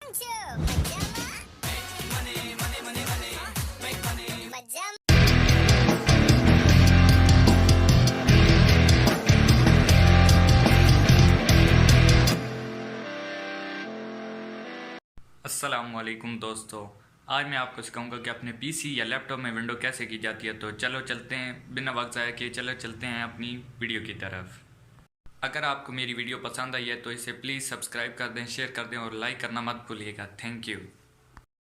अस्सलामुअलैकुम दोस्तों, आज मैं आपको सिखाऊंगा कि अपने पीसी या लैपटॉप में विंडो कैसे की जाती है। तो चलो चलते हैं, बिना वक्त ज़ाया किए चलो चलते हैं अपनी वीडियो की तरफ। अगर आपको मेरी वीडियो पसंद आई है तो इसे प्लीज़ सब्सक्राइब कर दें, शेयर कर दें और लाइक करना मत भूलिएगा। Thank you.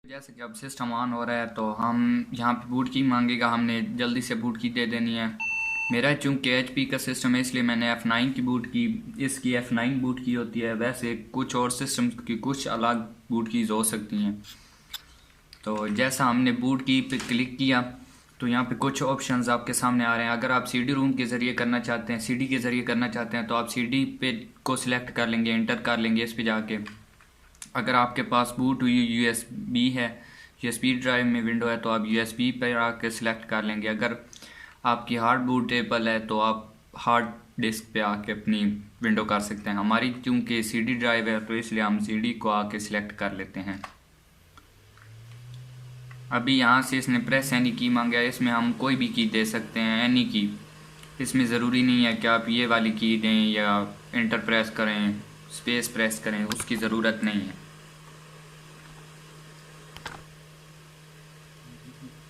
जैसे कि अब सिस्टम ऑन हो रहा है तो हम यहाँ पे बूट की मांगेगा, हमने जल्दी से बूट की दे देनी है। मेरा चूँकि HP का सिस्टम है इसलिए मैंने F9 की बूट की, इसकी F9 बूट की होती है। वैसे कुछ और सिस्टम की कुछ अलग बूट कीज़ हो सकती हैं। तो जैसा हमने बूट की पे क्लिक किया तो यहाँ पे कुछ ऑप्शंस आपके सामने आ रहे हैं। अगर आप CD रूम के ज़रिए करना चाहते हैं, CD के ज़रिए करना चाहते हैं तो आप CD पे को सिलेक्ट कर लेंगे, एंटर कर लेंगे इस पे जाके। अगर आपके पास बूट हुई USB है, USB ड्राइव में विंडो है तो आप USB पर आके सिलेक्ट कर लेंगे। अगर आपकी हार्ड बूटेबल है तो आप हार्ड डिस्क पे आके अपनी विंडो कर सकते हैं। हमारी चूँकि CD ड्राइव है तो इसलिए हम CD को आके सिलेक्ट कर लेते हैं। अभी यहाँ से इसने प्रेस एनी की मांगा है, इसमें हम कोई भी की दे सकते हैं, एनी की। इसमें ज़रूरी नहीं है कि आप ये वाली की दें या एंटर प्रेस करें, स्पेस प्रेस करें, उसकी ज़रूरत नहीं है।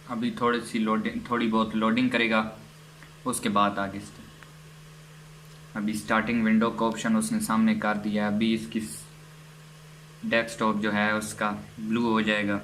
अभी थोड़ी बहुत लोडिंग करेगा, उसके बाद आगे अभी स्टार्टिंग विंडो का ऑप्शन उसने सामने कर दिया है। अभी इसकी डेस्कटॉप जो है उसका ब्लू हो जाएगा।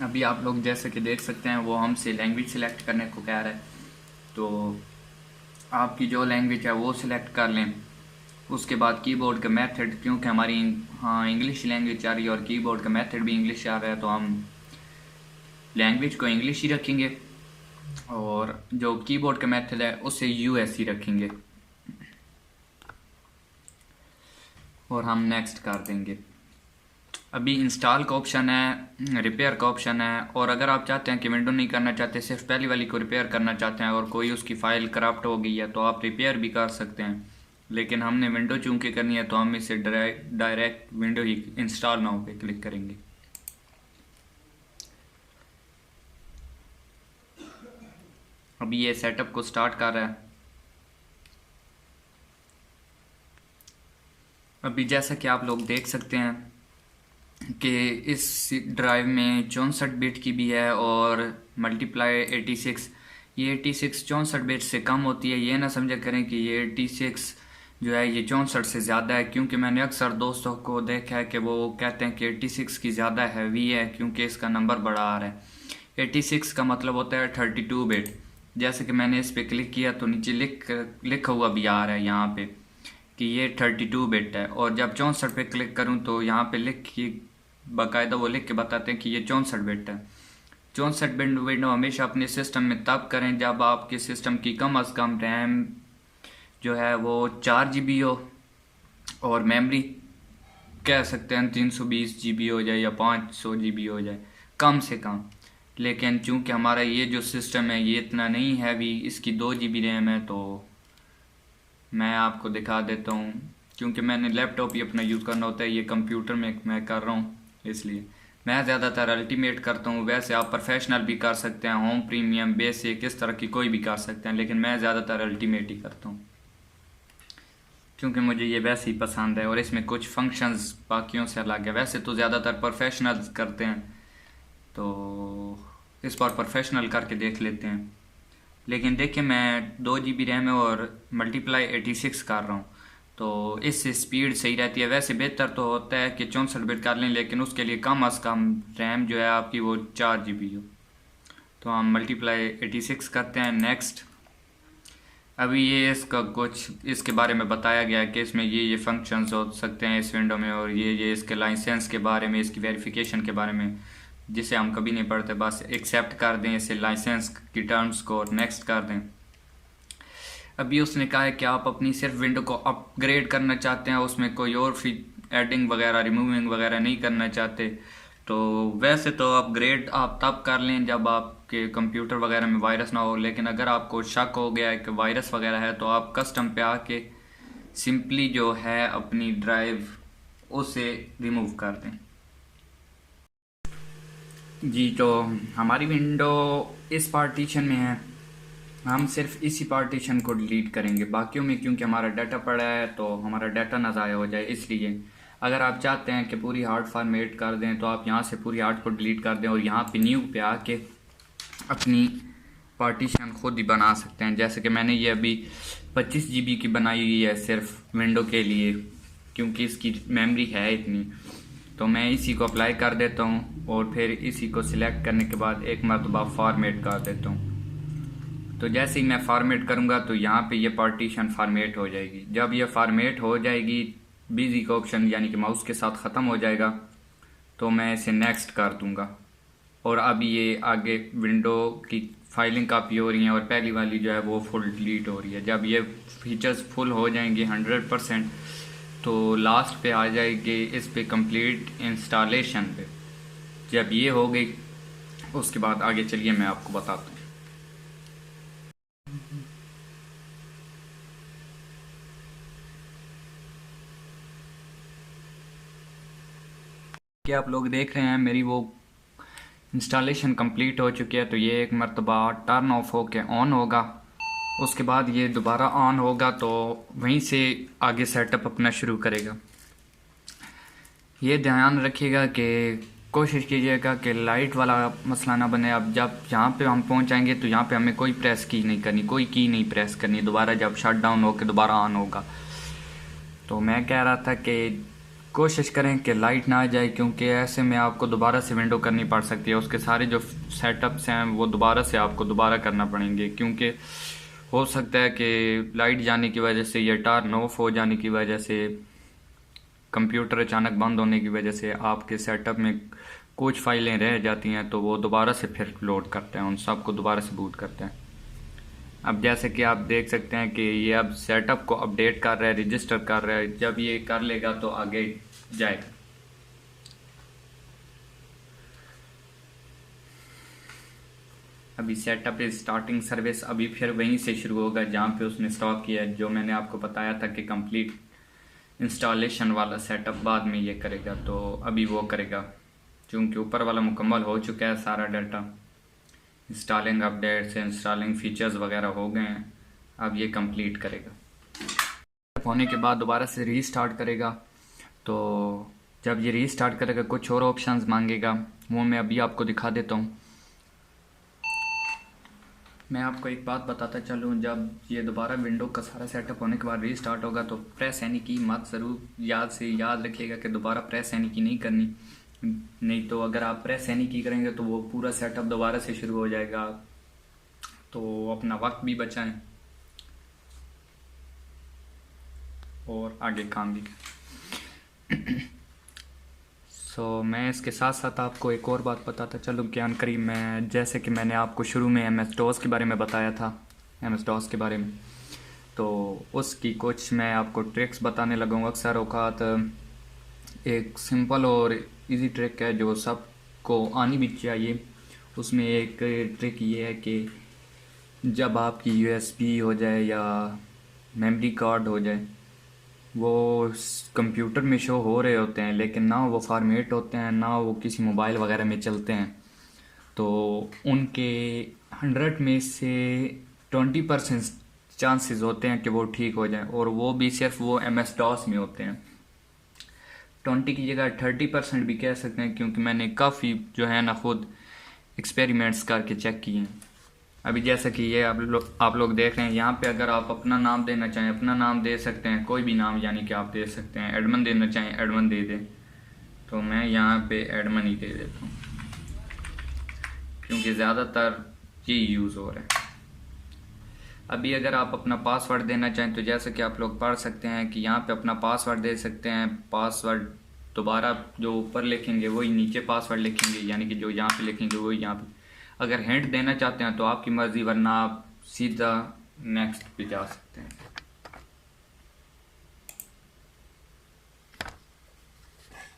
अभी आप लोग जैसे कि देख सकते हैं वो हमसे लैंग्वेज सिलेक्ट करने को कह रहा है, तो आपकी जो लैंग्वेज है वो सिलेक्ट कर लें। उसके बाद कीबोर्ड का मेथड, क्योंकि हमारी इंग्लिश लैंग्वेज आ रही है और कीबोर्ड का मेथड भी इंग्लिश आ रहा है तो हम लैंग्वेज को इंग्लिश ही रखेंगे और जो कीबोर्ड का मेथड है उसे US ही रखेंगे और हम नेक्स्ट कर देंगे। अभी इंस्टॉल का ऑप्शन है, रिपेयर का ऑप्शन है, और अगर आप चाहते हैं कि विंडो नहीं करना चाहते, सिर्फ पहली वाली को रिपेयर करना चाहते हैं और कोई उसकी फ़ाइल करप्ट हो गई है तो आप रिपेयर भी कर सकते हैं। लेकिन हमने विंडो चूँकि करनी है तो हम इसे डायरेक्ट विंडो ही इंस्टॉल नाउ पे क्लिक करेंगे। अभी ये सेटअप को स्टार्ट कर रहा है। अभी जैसा कि आप लोग देख सकते हैं कि इस ड्राइव में 64 बिट की भी है और मल्टीप्लाई 86। ये 86 64 बिट से कम होती है, ये ना समझा करें कि ये 86 जो है ये 64 से ज़्यादा है, क्योंकि मैंने अक्सर दोस्तों को देखा है कि वो कहते हैं कि 86 की ज़्यादा हैवी है क्योंकि इसका नंबर बड़ा आ रहा है। 86 का मतलब होता है 32 बिट। जैसे कि मैंने इस पर क्लिक किया तो नीचे लिखा हुआ भी आ रहा है यहाँ पे कि ये 32 बिट है, और जब 64 पे क्लिक करूँ तो यहाँ पे लिख के बाकायदा वो लिख के बताते हैं कि ये 64 बिट है। 64 बिट विंडो हमेशा अपने सिस्टम में तब करें जब आपके सिस्टम की कम अज़ कम रैम जो है वो 4 GB हो और मेमोरी कह सकते हैं 320 GB हो जाए या 500 GB हो जाए कम से कम। लेकिन चूंकि हमारा ये जो सिस्टम है ये इतना नहीं हैवी, इसकी 2 GB रैम है, तो मैं आपको दिखा देता हूँ। क्योंकि मैंने लैपटॉप ही अपना यूज़ करना होता है, ये कंप्यूटर में मैं कर रहा हूँ इसलिए मैं ज़्यादातर अल्टीमेट करता हूँ। वैसे आप प्रोफेशनल भी कर सकते हैं, होम प्रीमियम, बेसिक, इस तरह की कोई भी कर सकते हैं, लेकिन मैं ज़्यादातर अल्टीमेट ही करता हूँ क्योंकि मुझे ये वैसे ही पसंद है और इसमें कुछ फंक्शंस बाकियों से अलग है। वैसे तो ज़्यादातर प्रोफेशनल्स करते हैं तो इस पर प्रोफेशनल करके देख लेते हैं। लेकिन देखिए मैं 2 GB रैम है और मल्टीप्लाई 86 कर रहा हूँ तो इससे स्पीड सही रहती है। वैसे बेहतर तो होता है कि 64 बिट कर लें, लेकिन उसके लिए कम अज़ कम रैम जो है आपकी वो 4 GB हो। तो हम मल्टीप्लाई 86 करते हैं, नेक्स्ट। अभी ये इसका कुछ इसके बारे में बताया गया है कि इसमें ये फंक्शंस हो सकते हैं इस विंडो में, और ये इसके लाइसेंस के बारे में, इसकी वेरिफिकेशन के बारे में, जिसे हम कभी नहीं पढ़ते, बस एक्सेप्ट कर दें इसे लाइसेंस की टर्म्स को और नेक्स्ट कर दें। अभी उसने कहा है कि आप अपनी सिर्फ विंडो को अपग्रेड करना चाहते हैं, उसमें कोई और एडिंग वगैरह रिमूविंग वगैरह नहीं करना चाहते। तो वैसे तो अपग्रेड आप तब कर लें जब आपके कंप्यूटर वगैरह में वायरस ना हो, लेकिन अगर आपको शक हो गया है कि वायरस वगैरह है तो आप कस्टम पे आके सिंपली जो है अपनी ड्राइव उसे रिमूव कर दें। जी, तो हमारी विंडो इस पार्टीशन में है, हम सिर्फ इसी पार्टीशन को डिलीट करेंगे, बाकियों में क्योंकि हमारा डाटा पड़ा है तो हमारा डाटा ना ज़ाया हो जाए इसलिए। अगर आप चाहते हैं कि पूरी हार्ड फॉर्मेट कर दें तो आप यहाँ से पूरी हार्ड को डिलीट कर दें और यहाँ पे न्यू पे आके अपनी पार्टीशन खुद ही बना सकते हैं। जैसे कि मैंने ये अभी 25 GB की बनाई हुई है सिर्फ विंडो के लिए, क्योंकि इसकी मेमोरी है इतनी। तो मैं इसी को अप्लाई कर देता हूँ और फिर इसी को सिलेक्ट करने के बाद एक मरतबा फॉर्मेट कर देता हूँ। तो जैसे ही मैं फॉर्मेट करूँगा तो यहाँ पे ये पार्टीशन फॉर्मेट हो जाएगी। जब ये फॉर्मेट हो जाएगी, बिजी का ऑप्शन यानी कि माउस के साथ ख़त्म हो जाएगा, तो मैं इसे नेक्स्ट कर दूँगा और अब ये आगे विंडो की फाइलिंग काफ़ी हो रही है और पहली वाली जो है वो फुल डिलीट हो रही है। जब ये फीचर्स फुल हो जाएंगे 100%, तो लास्ट पे आ जाएगी इस पे कंप्लीट इंस्टॉलेशन पे। जब ये हो गई उसके बाद आगे चलिए मैं आपको बताता हूँ। कि आप लोग देख रहे हैं मेरी वो इंस्टॉलेशन कंप्लीट हो चुकी है। तो ये एक मरतबा टर्न ऑफ हो के ऑन होगा, उसके बाद ये दोबारा ऑन होगा तो वहीं से आगे सेटअप अपना शुरू करेगा। ये ध्यान रखिएगा कि कोशिश कीजिएगा कि लाइट वाला मसला ना बने। अब जब यहाँ पे हम पहुँच जाएंगे तो यहाँ पे हमें कोई प्रेस की नहीं करनी, कोई की नहीं प्रेस करनी, दोबारा जब शट डाउन होकर दोबारा ऑन होगा। तो मैं कह रहा था कि कोशिश करें कि लाइट ना आ जाए, क्योंकि ऐसे में आपको दोबारा से विंडो करनी पड़ सकती है। उसके सारे जो सेटअप्स हैं वो दोबारा से आपको दोबारा करना पड़ेंगे, क्योंकि हो सकता है कि लाइट जाने की वजह से या टर्न ऑफ हो जाने की वजह से, कंप्यूटर अचानक बंद होने की वजह से आपके सेटअप में कुछ फाइलें रह जाती हैं, तो वो दोबारा से फिर लोड करते हैं, उन सब को दोबारा से बूट करते हैं। अब जैसे कि आप देख सकते हैं कि ये अब सेटअप को अपडेट कर रहा है, रजिस्टर कर रहा है। जब ये कर लेगा तो आगे जाएगा। अभी सेटअप इज स्टार्टिंग सर्विस, अभी फिर वहीं से शुरू होगा जहाँ पे उसने स्टॉप किया है। जो मैंने आपको बताया था कि कंप्लीट इंस्टॉलेशन वाला सेटअप बाद में ये करेगा, तो अभी वो करेगा। चूँकि ऊपर वाला मुकम्मल हो चुका है सारा data, installing updates, installing features वगैरह हो गए हैं, अब ये कंप्लीट करेगा। होने के बाद दोबारा से रीस्टार्ट करेगा। तो जब ये रीस्टार्ट करेगा कुछ और ऑप्शंस मांगेगा, वो मैं अभी आपको दिखा देता हूँ। मैं आपको एक बात बताता चलूँ, जब ये दोबारा विंडो का सारा सेटअप होने के बाद रीस्टार्ट होगा तो प्रेस एनी की मत ज़रूर याद रखिएगा कि दोबारा प्रेस एनी की नहीं करनी। नहीं तो अगर आप प्रेस एनी की करेंगे तो वो पूरा सेटअप दोबारा से शुरू हो जाएगा, तो अपना वक्त भी बचाएं और आगे काम भी करें। मैं इसके साथ साथ आपको एक और बात बताता चलूँ कि अनकरीब मैं, जैसे कि मैंने आपको शुरू में MS DOS के बारे में बताया था, MS DOS के बारे में, तो उसकी कुछ मैं आपको ट्रिक्स बताने लगूँगा। अक्सर औकात एक सिंपल और इजी ट्रिक है जो सबको आनी भी चाहिए। उसमें एक ट्रिक ये है कि जब आपकी USB हो जाए या मेमोरी कार्ड हो जाए, वो कंप्यूटर में शो हो रहे होते हैं लेकिन ना वो फॉर्मेट होते हैं ना वो किसी मोबाइल वगैरह में चलते हैं, तो उनके 100 में से 20% चांसेस होते हैं कि वो ठीक हो जाएं, और वो भी सिर्फ वो MS DOS में होते हैं। 20 की जगह 30% भी कह सकते हैं, क्योंकि मैंने काफ़ी जो है ना खुद एक्सपेरिमेंट्स करके चेक किए हैं। अभी जैसा कि ये आप लोग देख रहे हैं, यहाँ पे अगर आप अपना नाम देना चाहें अपना नाम दे सकते हैं, कोई भी नाम यानी कि आप दे सकते हैं। एडमन देना चाहें एडमन दे दें, तो मैं यहाँ पे एडमन ही दे देता हूँ क्योंकि ज़्यादातर ये यूज़ हो रहा है। अभी अगर आप अपना पासवर्ड देना चाहें तो जैसा कि आप लोग पढ़ सकते हैं कि यहाँ पे अपना पासवर्ड दे सकते हैं। पासवर्ड दोबारा जो ऊपर लिखेंगे वही नीचे पासवर्ड लिखेंगे, यानी कि जो यहाँ पे लिखेंगे वही यहाँ पे। अगर हिंट देना चाहते हैं तो आपकी मर्ज़ी, वरना आप सीधा नेक्स्ट पे जा सकते हैं।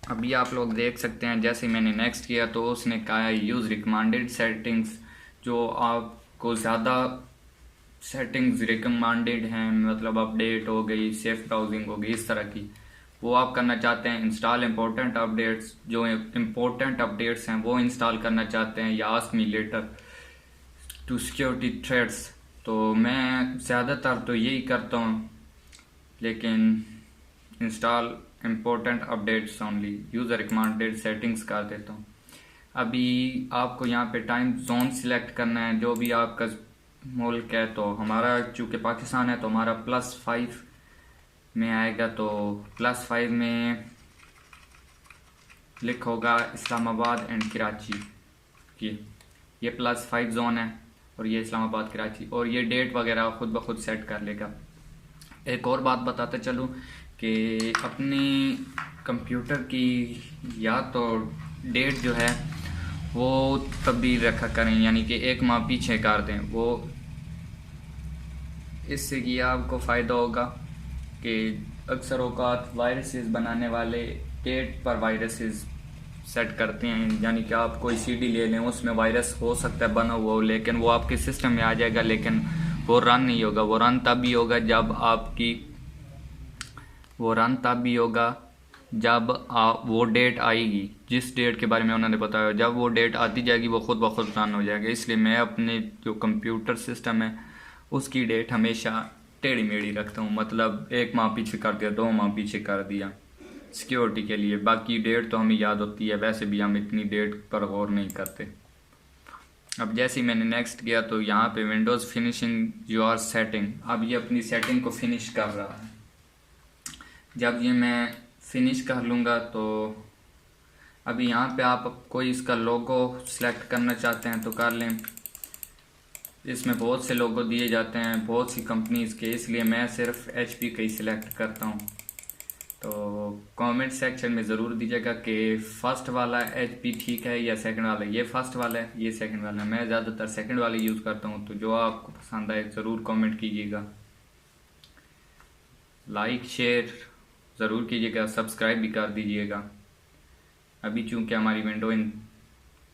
अभी आप लोग देख सकते हैं जैसे मैंने नेक्स्ट किया तो उसने कहा है यूज़ रिकमेंडेड सेटिंग्स, जो आपको ज़्यादा सेटिंग्स रिकमेंडेड हैं, मतलब अपडेट हो गई, सेफ ब्राउजिंग हो गई, इस तरह की वो आप करना चाहते हैं। इंस्टॉल इम्पोर्टेंट अपडेट्स, जो इम्पोर्टेंट अपडेट्स हैं वो इंस्टॉल करना चाहते हैं, या ask me later to security threats. तो मैं ज़्यादातर तो यही करता हूँ, लेकिन install important updates only, user recommended settings कर देता हूँ। अभी आपको यहाँ पे टाइम जोन सिलेक्ट करना है, जो भी आपका मुल्क है। तो हमारा चूँकि पाकिस्तान है तो हमारा +5 में आएगा, तो +5 में लिख होगा इस्लामाबाद एंड कराची की, ये +5 जोन है और ये इस्लामाबाद कराची, और ये डेट वगैरह खुद ब खुद सेट कर लेगा। एक और बात बताते चलूँ कि अपनी कंप्यूटर की या तो डेट जो है वो तब्दील रखा करें, यानी कि 1 माह पीछे कर दें। वो इससे कि आपको फ़ायदा होगा कि अक्सर औकात वायरसेस बनाने वाले डेट पर वायरसेस सेट करते हैं, यानी कि आप कोई सीडी ले लें उसमें वायरस हो सकता है बना हुआ हो, लेकिन वो आपके सिस्टम में आ जाएगा, लेकिन वो रन नहीं होगा। वो रन तब भी होगा जब वो डेट आएगी, जिस डेट के बारे में उन्होंने बताया। जब वो डेट आती जाएगी वो खुद ब खुद रन हो जाएगा। इसलिए मैं अपने जो कंप्यूटर सिस्टम है उसकी डेट हमेशा टेढ़ी मेढ़ी रखता हूँ, मतलब 1 माह पीछे कर दिया, 2 माह पीछे कर दिया, सिक्योरिटी के लिए। बाकी डेट तो हमें याद होती है, वैसे भी हम इतनी डेट पर गौर नहीं करते। अब जैसे ही मैंने नेक्स्ट किया तो यहाँ पे विंडोज़ फिनिशिंग योर सेटिंग, अब ये अपनी सेटिंग को फिनिश कर रहा है। जब ये मैं फिनिश कर लूँगा तो अभी यहाँ पे आप कोई इसका लोगो सिलेक्ट करना चाहते हैं तो कर लें। इसमें बहुत से लोगो दिए जाते हैं बहुत सी कंपनीज़ के, इसलिए मैं सिर्फ HP का ही सिलेक्ट करता हूँ। तो कमेंट सेक्शन में ज़रूर दीजिएगा कि फ़र्स्ट वाला HP ठीक है या सेकंड वाला। ये फ़र्स्ट वाला है, ये सेकंड वाला है। मैं ज़्यादातर सेकंड वाला यूज़ करता हूँ, तो जो आपको पसंद आए ज़रूर कमेंट कीजिएगा, लाइक शेयर ज़रूर कीजिएगा, सब्सक्राइब भी कर दीजिएगा। अभी चूँकि हमारी विंडो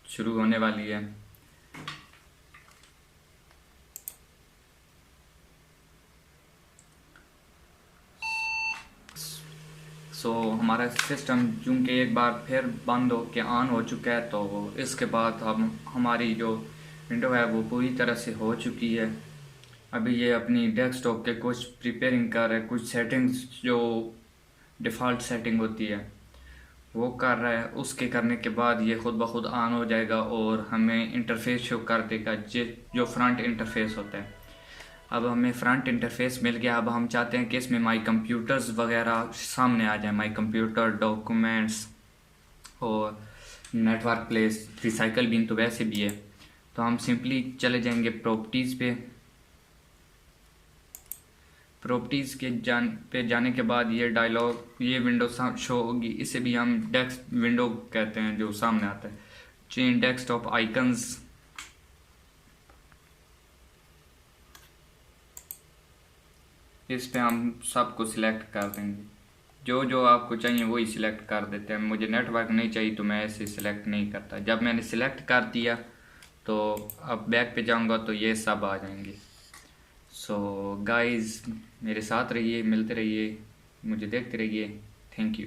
शुरू होने वाली है। हमारा सिस्टम चूँकि एक बार फिर बंद हो के ऑन हो चुका है, तो इसके बाद हमारी जो विंडो है वो पूरी तरह से हो चुकी है। अभी ये अपनी डेस्कटॉप के कुछ प्रिपेयरिंग कर रहा है, कुछ सेटिंग्स जो डिफ़ॉल्ट सेटिंग होती है वो कर रहा है। उसके करने के बाद ये खुद ब खुद ऑन हो जाएगा और हमें इंटरफेस शो कर देगा, जो फ्रंट इंटरफेस होता है। अब हमें फ्रंट इंटरफेस मिल गया। अब हम चाहते हैं कि इसमें माई कंप्यूटर्स वगैरह सामने आ जाए, माई कंप्यूटर, डॉक्यूमेंट्स और नेटवर्क प्लेस, रिसाइकल बिन तो वैसे भी है। तो हम सिंपली चले जाएंगे प्रॉपर्टीज़ पे। प्रॉपर्टीज़ के जाने के बाद ये विंडो शो होगी। इसे भी हम डेस्क विंडो कहते हैं, जो सामने आता है। चेंज डेस्कटॉप आइकन्स, इस पे हम सबको सिलेक्ट कर देंगे। जो आपको चाहिए वही सिलेक्ट कर देते हैं। मुझे नेटवर्क नहीं चाहिए तो मैं ऐसे सिलेक्ट नहीं करता। जब मैंने सिलेक्ट कर दिया तो अब बैक पे जाऊंगा तो ये सब आ जाएंगे। सो गाइस, मेरे साथ रहिए, मिलते रहिए, मुझे देखते रहिए। Thank you.